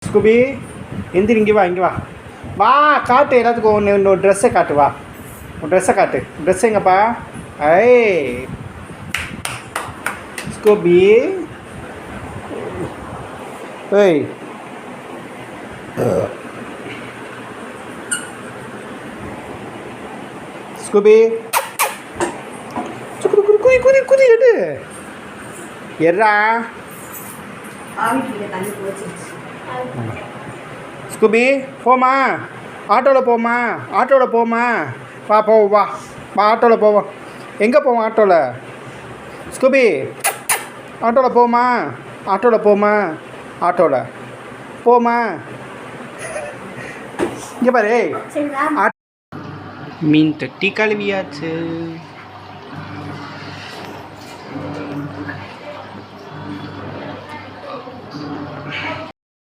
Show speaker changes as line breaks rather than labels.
Scooby எந்திரி, இங்கே வா, இங்கே வா, வா காட்டு எல்லாத்துக்கும் இன்னொரு ட்ரெஸ்ஸை காட்டு, வா உன் ட்ரெஸ்ஸை காட்டு. ட்ரெஸ் எங்கப்பா? ஐய் ஸ்கூபி, ஏய் ஸ்கூபி, குதி குதி குதி எடு எர்ரா. ஸ்கூபி போமா, ஆட்டோவில் போமா, ஆட்டோவில் போமா, வா போவோம், வா வா ஆட்டோவில் போவோம். எங்கே போவோம் ஆட்டோவில்? ஸ்கூபி ஆட்டோவில் போமா, ஆட்டோவில் போமா, ஆட்டோவில் போமா. இங்கே பாரு, மீன் தொட்டி கழுவியாச்சு.